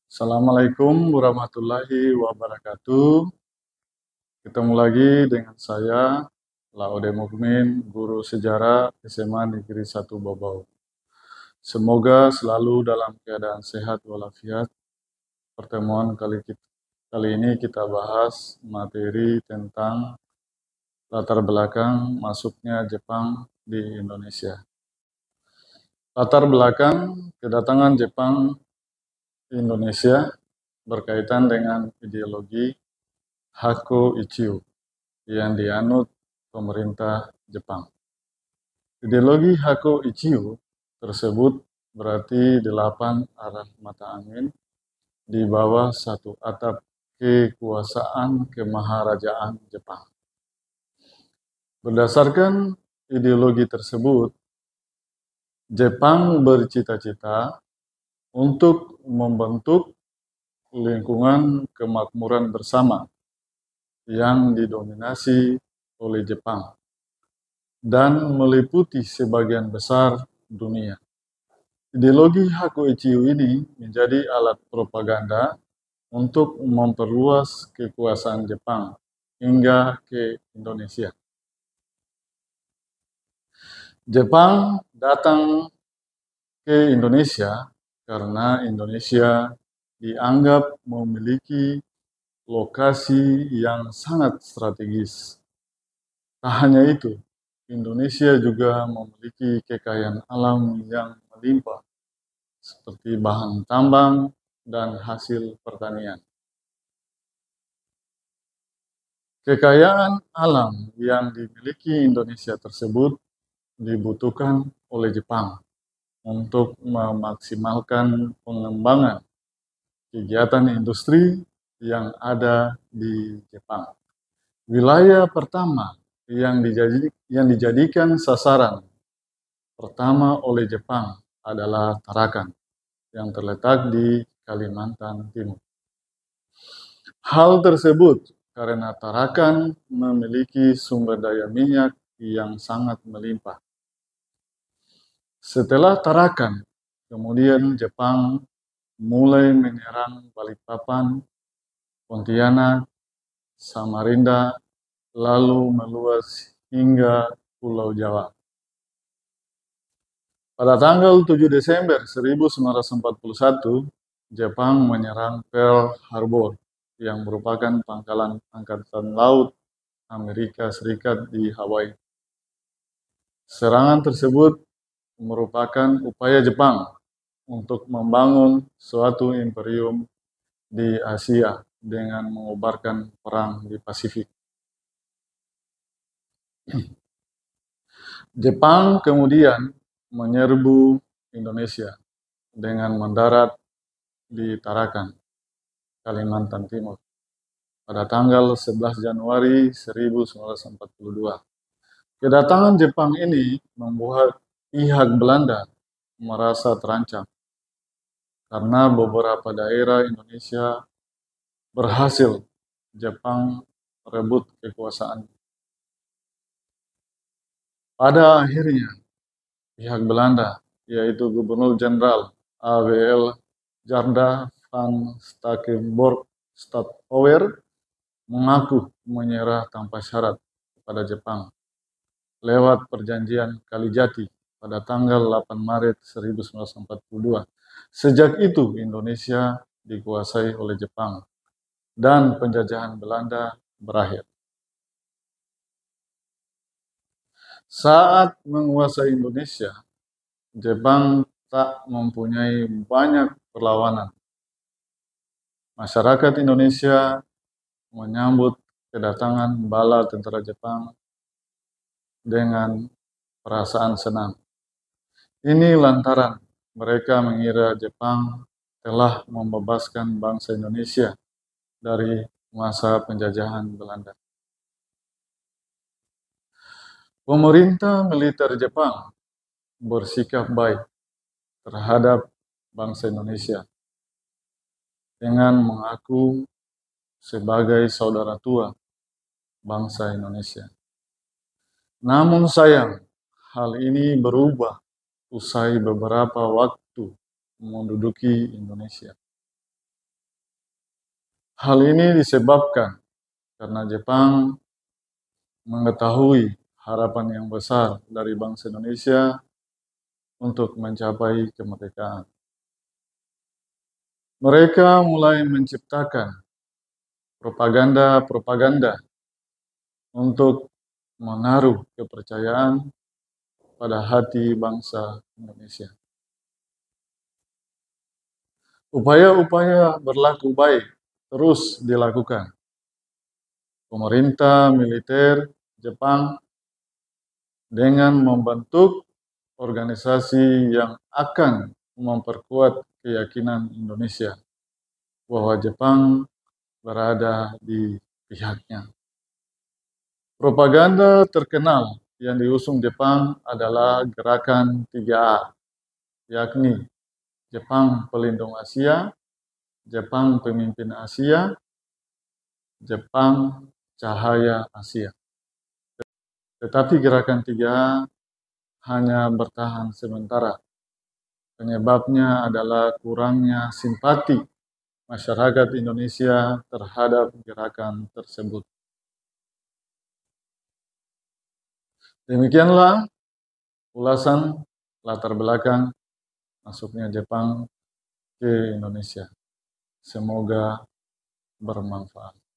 Assalamualaikum warahmatullahi wabarakatuh. Ketemu lagi dengan saya, Laude Mukmin, guru sejarah SMA Negeri 1 Bobau. Semoga selalu dalam keadaan sehat walafiat. Pertemuan kali ini kita bahas materi tentang latar belakang masuknya Jepang di Indonesia. Latar belakang kedatangan Jepang di Indonesia berkaitan dengan ideologi Hakko Ichiyo yang dianut pemerintah Jepang. Ideologi Hakko Ichiyo tersebut berarti 8 arah mata angin di bawah satu atap kekuasaan kemaharajaan Jepang. Berdasarkan ideologi tersebut, Jepang bercita-cita untuk membentuk lingkungan kemakmuran bersama yang didominasi oleh Jepang dan meliputi sebagian besar dunia. Ideologi Hakko Ichiyo ini menjadi alat propaganda untuk memperluas kekuasaan Jepang hingga ke Indonesia. Jepang datang ke Indonesia karena Indonesia dianggap memiliki lokasi yang sangat strategis. Tak hanya itu, Indonesia juga memiliki kekayaan alam yang melimpah, seperti bahan tambang dan hasil pertanian. Kekayaan alam yang dimiliki Indonesia tersebut dibutuhkan oleh Jepang untuk memaksimalkan pengembangan kegiatan industri yang ada di Jepang. Wilayah pertama yang dijadikan sasaran pertama oleh Jepang adalah Tarakan yang terletak di Kalimantan Timur. Hal tersebut karena Tarakan memiliki sumber daya minyak yang sangat melimpah. Setelah Tarakan, kemudian Jepang mulai menyerang Balikpapan, Pontianak, Samarinda, lalu meluas hingga Pulau Jawa. Pada tanggal 7 Desember 1941, Jepang menyerang Pearl Harbor yang merupakan pangkalan Angkatan Laut Amerika Serikat di Hawaii. Serangan tersebut merupakan upaya Jepang untuk membangun suatu imperium di Asia dengan mengobarkan perang di Pasifik. Jepang kemudian menyerbu Indonesia dengan mendarat di Tarakan, Kalimantan Timur, pada tanggal 11 Januari 1942. Kedatangan Jepang ini membuat pihak Belanda merasa terancam karena beberapa daerah Indonesia berhasil Jepang merebut kekuasaan. Pada akhirnya, pihak Belanda, yaitu Gubernur Jenderal A.W.L. Djardja van Starkenborgh Stadtholder, mengaku menyerah tanpa syarat kepada Jepang lewat perjanjian Kalijati pada tanggal 8 Maret 1942. Sejak itu Indonesia dikuasai oleh Jepang dan penjajahan Belanda berakhir. Saat menguasai Indonesia, Jepang tak mempunyai banyak perlawanan. Masyarakat Indonesia menyambut kedatangan bala tentara Jepang dengan perasaan senang. Ini lantaran mereka mengira Jepang telah membebaskan bangsa Indonesia dari masa penjajahan Belanda. Pemerintah militer Jepang bersikap baik terhadap bangsa Indonesia dengan mengaku sebagai saudara tua bangsa Indonesia. Namun sayang, hal ini berubah usai beberapa waktu menduduki Indonesia. Hal ini disebabkan karena Jepang mengetahui harapan yang besar dari bangsa Indonesia untuk mencapai kemerdekaan. Mereka mulai menciptakan propaganda-propaganda untuk menaruh kepercayaan pada hati bangsa Indonesia. Upaya-upaya berlaku baik terus dilakukan. Pemerintah militer Jepang dengan membentuk organisasi yang akan memperkuat keyakinan Indonesia bahwa Jepang berada di pihaknya. Propaganda terkenal yang diusung Jepang adalah gerakan 3A, yakni Jepang Pelindung Asia, Jepang Pemimpin Asia, Jepang Cahaya Asia. Tetapi gerakan 3A hanya bertahan sementara. Penyebabnya adalah kurangnya simpati masyarakat Indonesia terhadap gerakan tersebut. Demikianlah ulasan latar belakang masuknya Jepang ke Indonesia. Semoga bermanfaat.